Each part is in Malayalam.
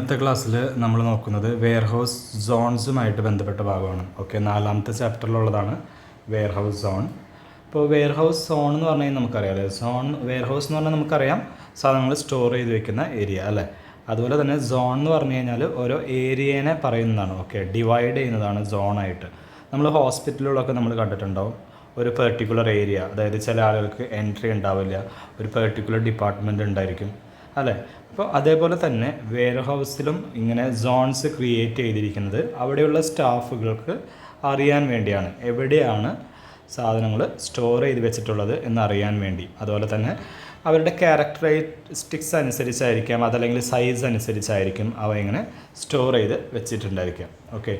ഇന്നത്തെ ക്ലാസ്സിൽ നമ്മൾ നോക്കുന്നത് വെയർഹൗസ് സോൺസുമായിട്ട് ബന്ധപ്പെട്ട ഭാഗമാണ്. ഓക്കെ, 4ാമത്തെ ചാപ്റ്ററിലുള്ളതാണ് വെയർഹൗസ് സോൺ. ഇപ്പോൾ വെയർഹൗസ് സോൺ എന്ന് പറഞ്ഞു കഴിഞ്ഞാൽ നമുക്കറിയാമല്ലോ, വെയർഹൗസ് എന്ന് പറഞ്ഞാൽ നമുക്കറിയാം സാധനങ്ങൾ സ്റ്റോർ ചെയ്ത് വെക്കുന്ന ഏരിയ അല്ലേ. അതുപോലെ തന്നെ സോൺ എന്ന് പറഞ്ഞു കഴിഞ്ഞാൽ ഓരോ ഏരിയനെ പറയുന്നതാണ്. ഓക്കെ, ഡിവൈഡ് ചെയ്യുന്നതാണ് സോണായിട്ട്. നമ്മൾ ഹോസ്പിറ്റലുകളൊക്കെ നമ്മൾ കണ്ടിട്ടുണ്ടാവും, ഒരു പെർട്ടിക്കുലർ ഏരിയ, അതായത് ചില ആളുകൾക്ക് എൻട്രി ഉണ്ടാവില്ല, ഒരു പെർട്ടിക്കുലർ ഡിപ്പാർട്ട്മെൻറ്റ് ഉണ്ടായിരിക്കും അല്ലേ. അപ്പോൾ അതേപോലെ തന്നെ വെയർഹൗസിലും ഇങ്ങനെ സോൺസ് ക്രിയേറ്റ് ചെയ്തിരിക്കുന്നത് അവിടെയുള്ള സ്റ്റാഫുകൾക്ക് അറിയാൻ വേണ്ടിയാണ്, എവിടെയാണ് സാധനങ്ങൾ സ്റ്റോർ ചെയ്ത് വെച്ചിട്ടുള്ളത് എന്നറിയാൻ വേണ്ടി. അതുപോലെ തന്നെ അവരുടെ ക്യാരക്ടറിസ്റ്റിക്സ് അനുസരിച്ചായിരിക്കാം, അതല്ലെങ്കിൽ സൈസ് അനുസരിച്ചായിരിക്കും അവ ഇങ്ങനെ സ്റ്റോർ ചെയ്ത് വെച്ചിട്ടുണ്ടായിരിക്കാം. ഓക്കെ,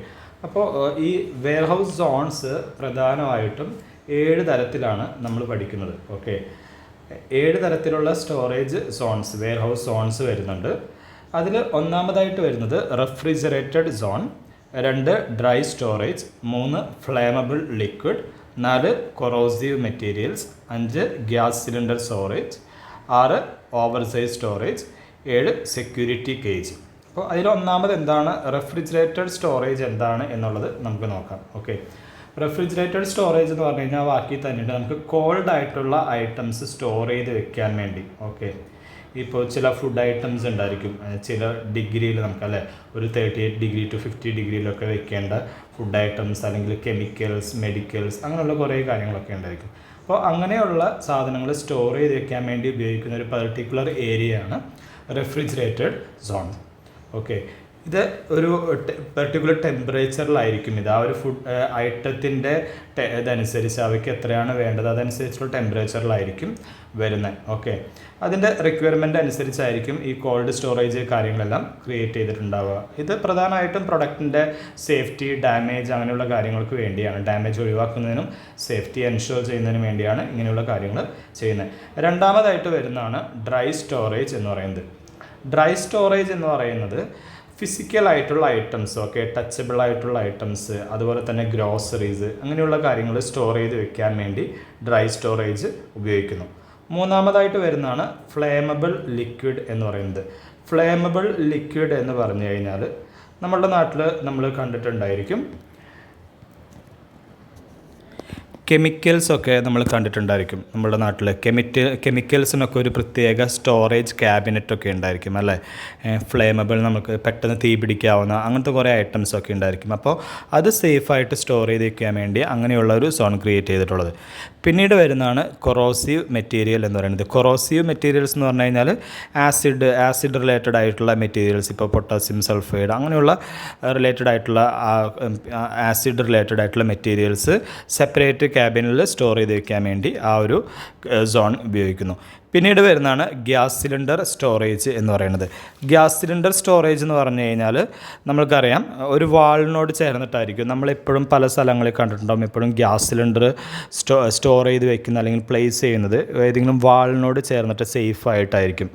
അപ്പോൾ ഈ വെയർഹൗസ് സോൺസ് പ്രധാനമായിട്ടും 7 തരത്തിലാണ് നമ്മൾ പഠിക്കുന്നത്. ഓക്കെ, 7 തരത്തിലുള്ള സ്റ്റോറേജ് സോൺസ്, വെയർഹൗസ് സോൺസ് വരുന്നുണ്ട്. അതിൽ ഒന്നാമതായിട്ട് വരുന്നത് refrigerated zone, 2 dry storage, 3 flammable liquid, 4 corrosive materials, 5 gas cylinder storage, 6 oversize storage, 7 security cage. അപ്പോൾ അതിലൊന്നാമത് എന്താണ് റെഫ്രിജറേറ്റഡ് സ്റ്റോറേജ് എന്താണ് എന്നുള്ളത് നമുക്ക് നോക്കാം. ഓക്കെ, റെഫ്രിജറേറ്റഡ് സ്റ്റോറേജ് എന്ന് പറഞ്ഞു കഴിഞ്ഞാൽ വാക്കി തന്നെയുണ്ട്, നമുക്ക് കോൾഡ് ആയിട്ടുള്ള ഐറ്റംസ് സ്റ്റോർ ചെയ്ത് വെക്കാൻ വേണ്ടി. ഓക്കെ, ഇപ്പോൾ ചില ഫുഡ് ഐറ്റംസ് ഉണ്ടായിരിക്കും ചില ഡിഗ്രിയിൽ നമുക്കല്ലേ, ഒരു 38 ഡിഗ്രി ടു 50 ഡിഗ്രിയിലൊക്കെ വെക്കേണ്ട ഫുഡ് ഐറ്റംസ്, അല്ലെങ്കിൽ കെമിക്കൽസ്, മെഡിക്കൽസ്, അങ്ങനെയുള്ള കുറേ കാര്യങ്ങളൊക്കെ ഉണ്ടായിരിക്കും. അപ്പോൾ അങ്ങനെയുള്ള സാധനങ്ങൾ സ്റ്റോർ ചെയ്ത് വെക്കാൻ വേണ്ടി ഉപയോഗിക്കുന്ന ഒരു പർട്ടിക്കുലർ ഏരിയയാണ് റെഫ്രിജറേറ്റഡ് സോൺ. ഓക്കെ, ഇത് ഒരു പെർട്ടിക്കുലർ ടെമ്പറേച്ചറിലായിരിക്കും ഇത്, ആ ഒരു ഫുഡ് ഐറ്റത്തിൻ്റെ ഇതനുസരിച്ച് അവയ്ക്ക് എത്രയാണ് വേണ്ടത് അതനുസരിച്ചുള്ള ടെമ്പറേച്ചറിലായിരിക്കും വരുന്നത്. ഓക്കെ, അതിൻ്റെ റിക്വയർമെൻറ്റ് അനുസരിച്ചായിരിക്കും ഈ കോൾഡ് സ്റ്റോറേജ് കാര്യങ്ങളെല്ലാം ക്രിയേറ്റ് ചെയ്തിട്ടുണ്ടാവുക. ഇത് പ്രധാനമായിട്ടും പ്രൊഡക്റ്റിൻ്റെ സേഫ്റ്റി, ഡാമേജ് അങ്ങനെയുള്ള കാര്യങ്ങൾക്ക് വേണ്ടിയാണ്, ഡാമേജ് ഒഴിവാക്കുന്നതിനും സേഫ്റ്റി എൻഷുർ ചെയ്യുന്നതിനും വേണ്ടിയാണ് ഇങ്ങനെയുള്ള കാര്യങ്ങൾ ചെയ്യുന്നത്. രണ്ടാമതായിട്ട് വരുന്നതാണ് ഡ്രൈ സ്റ്റോറേജ് എന്ന് പറയുന്നത്. ഡ്രൈ സ്റ്റോറേജ് എന്ന് പറയുന്നത് ഫിസിക്കലായിട്ടുള്ള ഐറ്റംസ്, ഓക്കെ, ടച്ചബിൾ ആയിട്ടുള്ള ഐറ്റംസ്, അതുപോലെ തന്നെ ഗ്രോസറീസ്, അങ്ങനെയുള്ള കാര്യങ്ങൾ സ്റ്റോർ ചെയ്ത് വെക്കാൻ വേണ്ടി ഡ്രൈ സ്റ്റോറേജ് ഉപയോഗിക്കുന്നു. മൂന്നാമതായിട്ട് വരുന്നതാണ് ഫ്ലേമബിൾ ലിക്വിഡ് എന്ന് പറയുന്നത്. ഫ്ലേമബിൾ ലിക്വിഡ് എന്ന് പറഞ്ഞു കഴിഞ്ഞാൽ നമ്മളുടെ നാട്ടിൽ നമ്മൾ കണ്ടിട്ടുണ്ടായിരിക്കും, കെമിക്കൽസൊക്കെ നമ്മൾ കണ്ടിട്ടുണ്ടായിരിക്കും. നമ്മുടെ നാട്ടിൽ കെമിക്കൽസിനൊക്കെ ഒരു പ്രത്യേക സ്റ്റോറേജ് ക്യാബിനറ്റൊക്കെ ഉണ്ടായിരിക്കും അല്ലേ. ഫ്ലേമബിൾ, നമുക്ക് പെട്ടെന്ന് തീ പിടിക്കാവുന്ന അങ്ങനത്തെ കുറേ ഐറ്റംസൊക്കെ ഉണ്ടായിരിക്കും. അപ്പോൾ അത് സേഫായിട്ട് സ്റ്റോർ ചെയ്ത് വയ്ക്കാൻ വേണ്ടി അങ്ങനെയുള്ള ഒരു സോൺ ക്രിയേറ്റ് ചെയ്തിട്ടുള്ളത്. പിന്നീട് വരുന്നതാണ് കൊറോസീവ് മെറ്റീരിയൽ എന്ന് പറയുന്നത്. കൊറോസീവ് മെറ്റീരിയൽസ് എന്ന് പറഞ്ഞു കഴിഞ്ഞാൽ ആസിഡ് റിലേറ്റഡ് ആയിട്ടുള്ള മെറ്റീരിയൽസ്, ഇപ്പോൾ പൊട്ടാസ്യം സൾഫൈഡ് അങ്ങനെയുള്ള റിലേറ്റഡ് ആയിട്ടുള്ള ആസിഡ് റിലേറ്റഡ് ആയിട്ടുള്ള മെറ്റീരിയൽസ് സെപ്പറേറ്റ് ക്യാബിനിൽ സ്റ്റോർ ചെയ്ത് വയ്ക്കാൻ വേണ്ടി ആ ഒരു സോൺ ഉപയോഗിക്കുന്നു. പിന്നീട് വരുന്നതാണ് ഗ്യാസ് സിലിണ്ടർ സ്റ്റോറേജ് എന്ന് പറയുന്നത്. ഗ്യാസ് സിലിണ്ടർ സ്റ്റോറേജ് എന്ന് പറഞ്ഞു കഴിഞ്ഞാൽ നമ്മൾക്കറിയാം, ഒരു വാളിനോട് ചേർന്നിട്ടായിരിക്കും. നമ്മളെപ്പോഴും പല സ്ഥലങ്ങളിൽ കണ്ടിട്ടുണ്ടാകും, എപ്പോഴും ഗ്യാസ് സിലിണ്ടർ സ്റ്റോർ ചെയ്ത് വെക്കുന്ന അല്ലെങ്കിൽ പ്ലേസ് ചെയ്യുന്നത് ഏതെങ്കിലും വാളിനോട് ചേർന്നിട്ട് സേഫായിട്ടായിരിക്കും.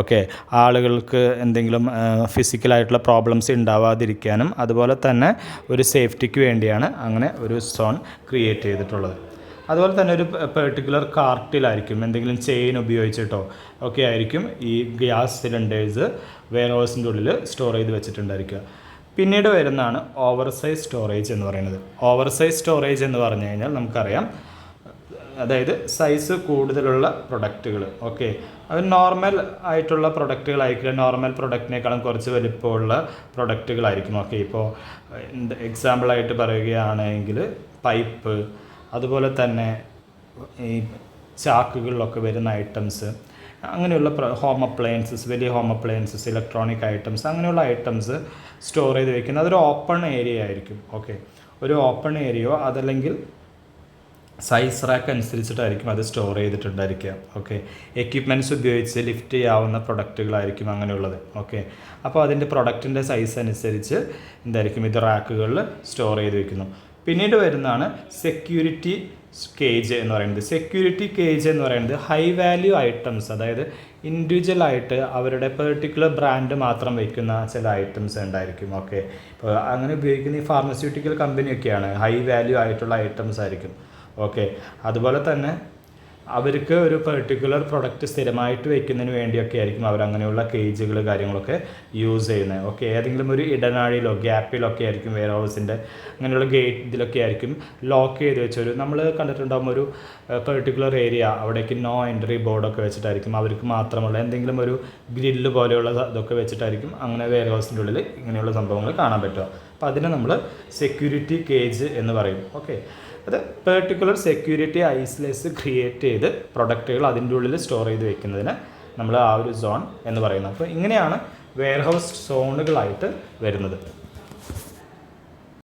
ഓക്കെ, ആളുകൾക്ക് എന്തെങ്കിലും ഫിസിക്കലായിട്ടുള്ള പ്രോബ്ലംസ് ഉണ്ടാവാതിരിക്കാനും അതുപോലെ തന്നെ ഒരു സേഫ്റ്റിക്ക് വേണ്ടിയാണ് അങ്ങനെ ഒരു സോൺ ക്രിയേറ്റ് ചെയ്തിട്ടുള്ളത്. അതുപോലെ തന്നെ ഒരു പെർട്ടിക്കുലർ കാർട്ടിലായിരിക്കും, എന്തെങ്കിലും ചെയിൻ ഉപയോഗിച്ചിട്ടോ ഒക്കെ ആയിരിക്കും ഈ ഗ്യാസ് സിലിണ്ടേഴ്സ് വെയർഹൗസിൻ്റെ ഉള്ളിൽ സ്റ്റോർ ചെയ്ത് വെച്ചിട്ടുണ്ടായിരിക്കുക. പിന്നീട് വരുന്നതാണ് ഓവർസൈസ് സ്റ്റോറേജ് എന്ന് പറയുന്നത്. ഓവർസൈസ് സ്റ്റോറേജ് എന്ന് പറഞ്ഞു കഴിഞ്ഞാൽ നമുക്കറിയാം, അതായത് സൈസ് കൂടുതലുള്ള പ്രൊഡക്റ്റുകൾ. ഓക്കെ, അത് നോർമൽ ആയിട്ടുള്ള പ്രൊഡക്റ്റുകളായിരിക്കില്ല, നോർമൽ പ്രൊഡക്റ്റിനേക്കാളും കുറച്ച് വലിപ്പമുള്ള പ്രൊഡക്റ്റുകളായിരിക്കും. ഓക്കെ, ഇപ്പോൾ എക്സാമ്പിളായിട്ട് പറയുകയാണെങ്കിൽ പൈപ്പ്, അതുപോലെ തന്നെ ഈ ചാക്കുകളിലൊക്കെ വരുന്ന ഐറ്റംസ്, അങ്ങനെയുള്ള ഹോം അപ്ലയൻസസ്, വലിയ ഹോം അപ്ലയൻസസ്, ഇലക്ട്രോണിക് ഐറ്റംസ്, അങ്ങനെയുള്ള ഐറ്റംസ് സ്റ്റോർ ചെയ്ത് വയ്ക്കുന്നത് അതൊരു ഓപ്പൺ ഏരിയ ആയിരിക്കും. ഓക്കെ, ഒരു ഓപ്പൺ ഏരിയയോ അതല്ലെങ്കിൽ സൈസ് റാക്ക് അനുസരിച്ചിട്ടായിരിക്കും അത് സ്റ്റോർ ചെയ്തിട്ടുണ്ടായിരിക്കുക. ഓക്കെ, എക്യുപ്മെൻറ്റ്സ് ഉപയോഗിച്ച് ലിഫ്റ്റ് ചെയ്യാവുന്ന പ്രൊഡക്റ്റുകളായിരിക്കും അങ്ങനെയുള്ളത്. ഓക്കെ, അപ്പോൾ അതിൻ്റെ പ്രൊഡക്റ്റിൻ്റെ സൈസ് അനുസരിച്ച് എന്തായിരിക്കും ഇത് റാക്കുകളിൽ സ്റ്റോർ ചെയ്ത് വയ്ക്കുന്നു. പിന്നീട് വരുന്നതാണ് സെക്യൂരിറ്റി കേജ് എന്ന് പറയുന്നത്. സെക്യൂരിറ്റി കേജ് എന്ന് പറയുന്നത് ഹൈ വാല്യൂ ഐറ്റംസ്, അതായത് ഇൻഡിവിജ്വലായിട്ട് അവരുടെ പെർട്ടിക്കുലർ ബ്രാൻഡ് മാത്രം വയ്ക്കുന്ന ചില ഐറ്റംസ് ഉണ്ടായിരിക്കും. ഓക്കെ, ഇപ്പോൾ അങ്ങനെ ഉപയോഗിക്കുന്ന ഈ ഫാർമസ്യൂട്ടിക്കൽ കമ്പനിയൊക്കെയാണ്, ഹൈ വാല്യൂ ആയിട്ടുള്ള ഐറ്റംസ് ആയിരിക്കും. ഓക്കെ, അതുപോലെ തന്നെ അവർക്ക് ഒരു പെർട്ടിക്കുലർ പ്രൊഡക്റ്റ് സ്ഥിരമായിട്ട് വെക്കുന്നതിന് വേണ്ടിയൊക്കെ ആയിരിക്കും അവരങ്ങനെയുള്ള കേജുകൾ കാര്യങ്ങളൊക്കെ യൂസ് ചെയ്യുന്നത്. ഓക്കെ, ഏതെങ്കിലും ഒരു ഇടനാഴിയിലോ ഗ്യാപ്പിലൊക്കെ ആയിരിക്കും വെയർ ഹൗസിൻ്റെ അങ്ങനെയുള്ള ഗേറ്റ് ഇതിലൊക്കെ ആയിരിക്കും ലോക്ക് ചെയ്ത് വെച്ചൊരു, നമ്മൾ കണ്ടിട്ടുണ്ടാകും ഒരു പെർട്ടിക്കുലർ ഏരിയ, അവിടേക്ക് നോ എൻട്രി ബോർഡൊക്കെ വെച്ചിട്ടായിരിക്കും അവർക്ക് മാത്രമുള്ള എന്തെങ്കിലും ഒരു ഗ്രില്ല് പോലെയുള്ള ഇതൊക്കെ വെച്ചിട്ടായിരിക്കും അങ്ങനെ വെയർ ഹൗസിൻ്റെ ഉള്ളിൽ ഇങ്ങനെയുള്ള സംഭവങ്ങൾ കാണാൻ പറ്റുക. അപ്പോൾ അതിനെ നമ്മൾ സെക്യൂരിറ്റി കേജ് എന്ന് പറയും. ഓക്കെ, അത് പെർട്ടിക്കുലർ സെക്യൂരിറ്റി ഐസൊലേസ് ക്രിയേറ്റ് ചെയ്ത് പ്രൊഡക്റ്റുകൾ അതിൻ്റെ ഉള്ളിൽ സ്റ്റോർ ചെയ്ത് വെക്കുന്നതിന് നമ്മൾ ആ ഒരു സോൺ എന്ന് പറയുന്നത്. അപ്പോൾ ഇങ്ങനെയാണ് വെയർ ഹൗസ് സോണുകളായിട്ട് വരുന്നത്.